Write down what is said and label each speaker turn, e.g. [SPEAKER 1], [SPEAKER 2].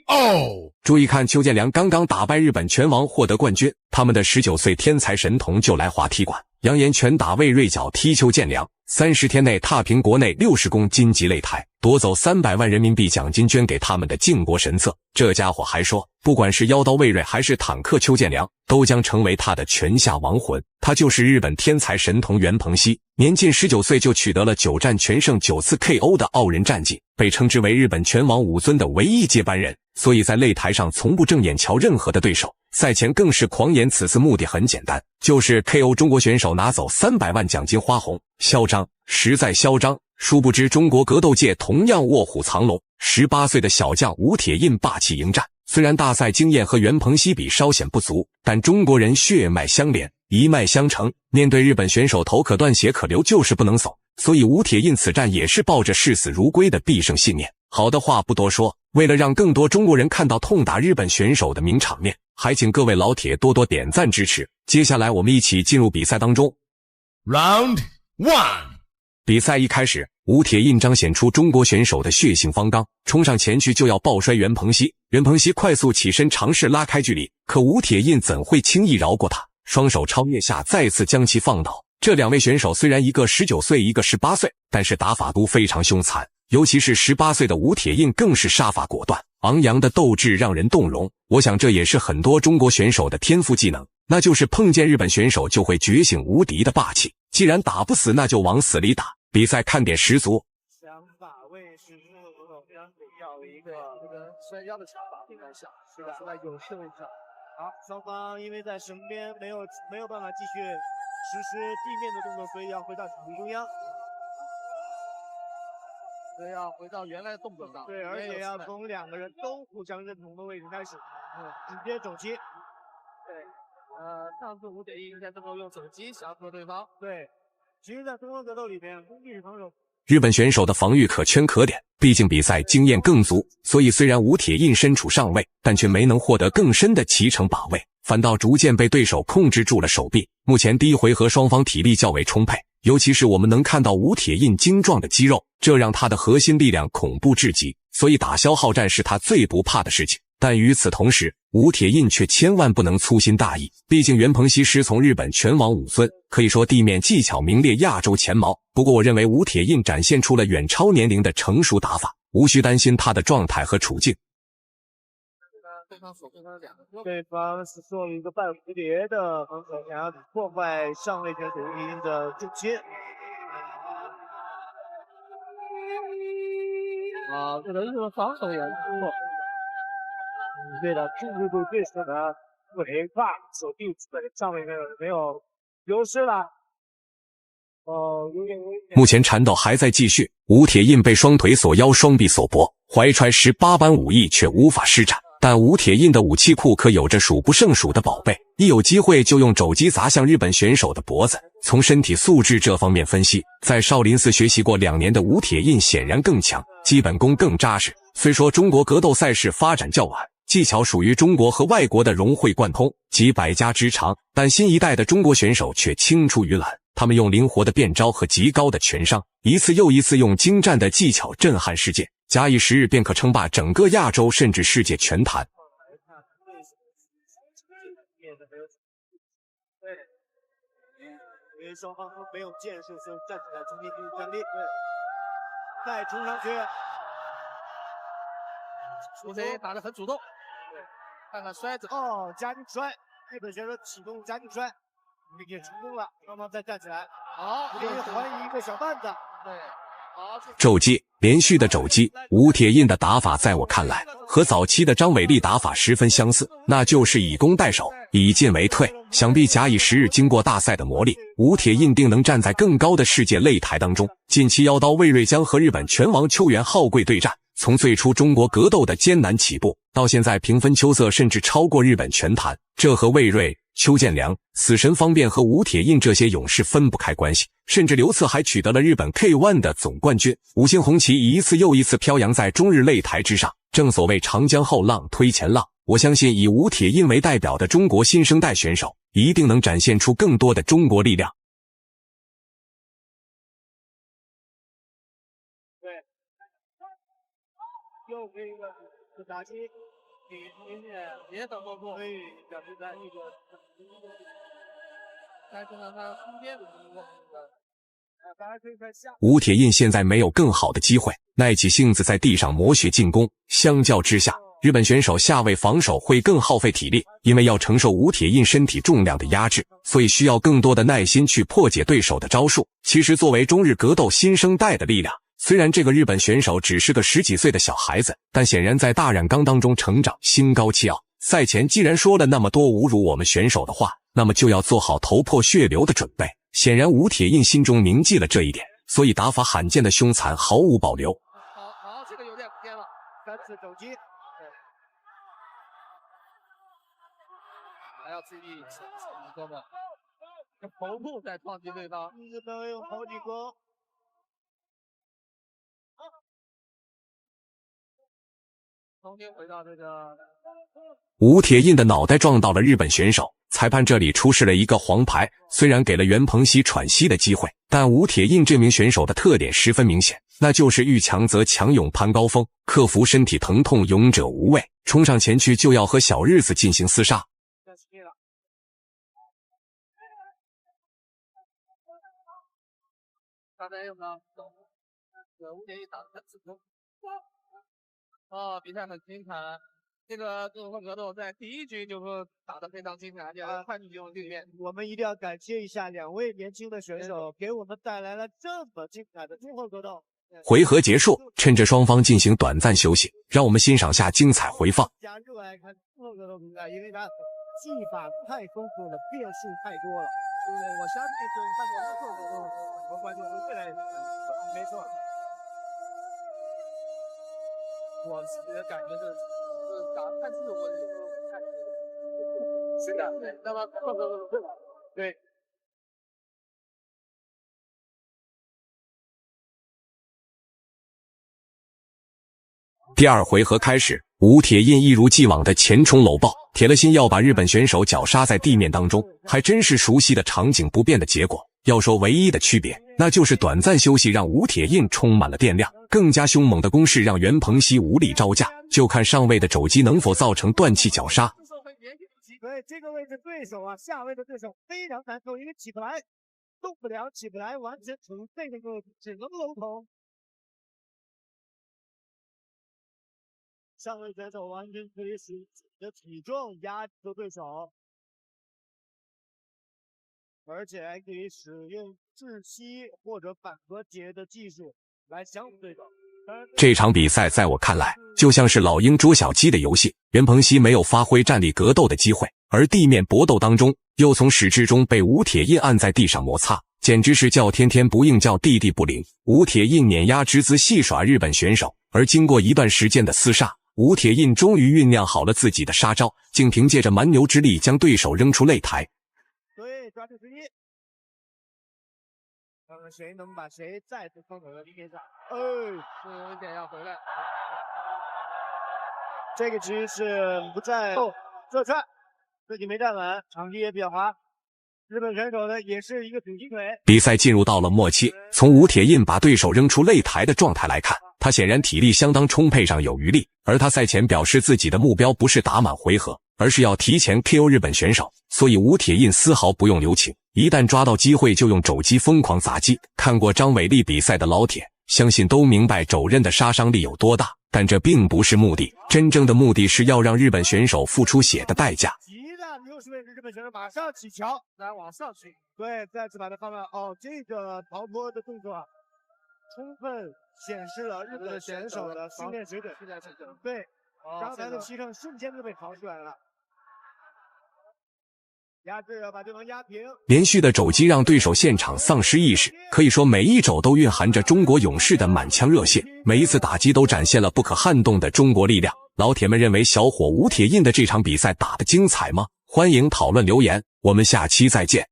[SPEAKER 1] 哦，注意看，邱建良刚刚打败日本拳王获得冠军，他们的19岁天才神童就来滑踢馆，扬言拳打魏瑞脚踢邱建良，30天内踏平国内60公斤级擂台，夺走300万人民币奖金捐给他们的靖国神策。这家伙还说，不管是妖刀魏瑞还是坦克邱建良，都将成为他的拳下亡魂。他就是日本天才神童袁鹏熙，年近19岁就取得了9战全胜9次 KO 的傲人战绩，被称之为日本拳王武尊的唯一接班人，所以在擂台上从不正眼瞧任何的对手。赛前更是狂言此次目的很简单，就是 KO 中国选手拿走300万奖金花红，嚣张，实在嚣张。殊不知中国格斗界同样卧虎藏龙，18岁的小将吴铁印霸气迎战，虽然大赛经验和袁鹏熙比稍显不足，但中国人血脉相连，一脉相承，面对日本选手头可断血可留就是不能怂，所以吴铁印此战也是抱着视死如归的必胜信念。好的话不多说，为了让更多中国人看到痛打日本选手的名场面，还请各位老铁多多点赞支持。接下来我们一起进入比赛当中。
[SPEAKER 2] Round 1，
[SPEAKER 1] 比赛一开始，吴铁印彰显出中国选手的血性方刚，冲上前去就要抱摔袁鹏熙。袁鹏熙快速起身尝试拉开距离，可吴铁印怎会轻易饶过他？双手超越下再次将其放倒。这两位选手虽然一个19岁一个18岁，但是打法都非常凶残，尤其是18岁的吴铁印更是杀伐果断，昂扬的斗志让人动容。我想这也是很多中国选手的天赋技能，那就是碰见日本选手就会觉醒无敌的霸气，既然打不死那就往死里打。比赛看点十足，
[SPEAKER 3] 想法为是中国格斗非常美妙的一个摔跤的想法，应该想是吧？在有趣的一场。好，双方因为在绳边没有办法继续实施地面的动作，所以要回到场地中央。所以要回到原来的动作上。对，而且要从2个人都互相认同的位置开始，直接肘击。对，上次吴铁印应该这么用肘击降服对方。对。其实在中国格斗里面，攻击与防守，
[SPEAKER 1] 日本选手的防御可圈可点，毕竟比赛经验更足，所以虽然吴铁印身处上位，但却没能获得更深的骑乘把位，反倒逐渐被对手控制住了手臂。目前第一回合双方体力较为充沛，尤其是我们能看到吴铁印精壮的肌肉，这让他的核心力量恐怖至极，所以打消耗战是他最不怕的事情。但与此同时，吴铁印却千万不能粗心大意，毕竟袁鹏熙师从日本拳王武尊，可以说地面技巧名列亚洲前茅。不过我认为吴铁印展现出了远超年龄的成熟打法，无需担心他的状态和处境。
[SPEAKER 3] 对方是做了一个半蝴蝶的防守，想要破坏上位选手吴铁印的重心。这个日本防守也不错。对的，控制住对手的尾巴，手臂上面没有流失了。有点危险。
[SPEAKER 1] 目前缠斗还在继续，吴铁印被双腿锁腰，双臂锁脖，怀揣18般武艺却无法施展。但吴铁印的武器库可有着数不胜数的宝贝，一有机会就用肘击砸向日本选手的脖子。从身体素质这方面分析，在少林寺学习过2年的吴铁印显然更强，基本功更扎实。虽说中国格斗赛事发展较晚，技巧属于中国和外国的融会贯通，集百家之长，但新一代的中国选手却青出于蓝，他们用灵活的变招和极高的拳商，一次又一次用精湛的技巧震撼世界，假以时日便可称霸整个亚洲甚至世界拳坛。
[SPEAKER 3] 对，因为双方都没有建树，所以站起来中间继续站立，对，再冲上去。
[SPEAKER 4] 苏贼打得很主动，
[SPEAKER 3] 对，
[SPEAKER 4] 看看摔子，
[SPEAKER 3] 夹紧摔，日本选手启动夹紧摔，也成功了，双方再站起来，
[SPEAKER 4] 好，
[SPEAKER 3] 可以还一个小绊子，对，好，
[SPEAKER 1] 肘击，连续的肘击，吴铁印的打法在我看来和早期的张伟丽打法十分相似，那就是以攻代守，以进为退。想必假以时日，经过大赛的磨砺，吴铁印定能站在更高的世界擂台当中。近期妖刀魏瑞将和日本拳王邱元浩贵对战，从最初中国格斗的艰难起步，到现在平分秋色，甚至超过日本拳坛，这和魏瑞、邱建良、死神方便和吴铁印这些勇士分不开关系。甚至刘策还取得了日本 K1 的总冠军，五星红旗一次又一次飘扬在中日擂台之上。正所谓长江后浪推前浪，我相信以吴铁印为代表的中国新生代选手，一定能展现出更多的中国力量。
[SPEAKER 3] 对，又是一个打击，
[SPEAKER 4] 也等过过，
[SPEAKER 3] 对，表示在那个，
[SPEAKER 4] 但是呢，他空间的情况，
[SPEAKER 3] 大家可以看下。
[SPEAKER 1] 吴铁印现在没有更好的机会，耐起性子在地上磨血进攻。相较之下，日本选手下位防守会更耗费体力，因为要承受吴铁印身体重量的压制，所以需要更多的耐心去破解对手的招数。其实作为中日格斗新生代的力量，虽然这个日本选手只是个10几岁的小孩子，但显然在大染缸当中成长，心高气傲。赛前既然说了那么多侮辱我们选手的话，那么就要做好头破血流的准备。显然吴铁印心中铭记了这一点，所以打法罕见的凶残，毫无保留。
[SPEAKER 4] 好，这个有点偏了
[SPEAKER 3] ，3次肘击，
[SPEAKER 4] 还要注意哥们，头部在撞击对方，
[SPEAKER 3] 日本用头顶攻。
[SPEAKER 4] 重新回到这个。
[SPEAKER 1] 吴铁印的脑袋撞到了日本选手，裁判这里出示了一个黄牌。虽然给了袁鹏熙喘息的机会，但吴铁印这名选手的特点十分明显，那就是遇强则强，勇攀高峰，克服身体疼痛，勇者无畏，冲上前去就要和小日子进行厮杀。
[SPEAKER 4] 刚才用到吴铁印打的很成功。比赛很精彩。这个综合格斗在第1局就打得非常精彩，快进行里面。
[SPEAKER 3] 我们一定要感谢一下2位年轻的选手，给我们带来了这么精彩的综合格斗。
[SPEAKER 1] 回合结束，趁着双方进行短暂休息，让我们欣赏下精彩回放。
[SPEAKER 3] 加热爱看综合格斗比赛，因为它技法太丰富了，变数太多了。
[SPEAKER 4] 对，我相信这韩国的综合格斗很多观众都会来。
[SPEAKER 3] 没错。
[SPEAKER 4] 我自己的感觉是打看这个我有时候看是的，对，那么对。
[SPEAKER 1] 第2回合开始，吴铁印一如既往的前冲搂抱，铁了心要把日本选手绞杀在地面当中，还真是熟悉的场景不变的结果。要说唯一的区别，那就是短暂休息让吴铁印充满了电量，更加凶猛的攻势让袁鹏熙无力招架，就看上位的肘击能否造成断气绞杀。
[SPEAKER 3] 对，这个位置对手下位的对手非常难受，因为起不来，动不了，起不来，完全处于被动位置，只能搂头。上位选手完全可以使自己的体重压住对手，而且还可以使用窒息或者反和解的技术来降服对手。
[SPEAKER 1] 这场比赛在我看来，就像是老鹰捉小鸡的游戏。袁鹏熙没有发挥站立格斗的机会，而地面搏斗当中，又从始至终被吴铁印按在地上摩擦，简直是叫天天不应，叫地地不灵。吴铁印碾压之姿戏耍日本选手，而经过一段时间的厮杀，吴铁印终于酝酿好了自己的杀招，竟凭借着蛮牛之力将对手扔出擂台。
[SPEAKER 3] 对，抓住之一，看看谁能把谁再次放到了地面上。
[SPEAKER 4] 是有一点要回来。
[SPEAKER 3] 这个局是不在射穿，自己没站稳，场地也比较滑。日本选手呢也是一个主击腿。
[SPEAKER 1] 比赛进入到了末期，从吴铁印把对手扔出擂台的状态来看，他显然体力相当充沛，上有余力。而他赛前表示自己的目标不是打满回合，而是要提前 KO 日本选手，所以吴铁印丝毫不用留情，一旦抓到机会就用肘击疯狂砸击。看过张伟丽比赛的老铁，相信都明白肘刃的杀伤力有多大，但这并不是目的，真正的目的是要让日本选手付出血的代价。
[SPEAKER 3] 极大优势位置，日本选手马上起桥，
[SPEAKER 4] 来往上去。
[SPEAKER 3] 对，再次把它放到这个逃脱的动作充分显示了日本选手的训练水准。对，刚才的牺牲瞬间就被逃出来了。压制，要把对方压平。
[SPEAKER 1] 连续的肘击让对手现场丧失意识，可以说每一肘都蕴含着中国勇士的满腔热血，每一次打击都展现了不可撼动的中国力量。老铁们认为小伙吴铁印的这场比赛打得精彩吗？欢迎讨论留言，我们下期再见。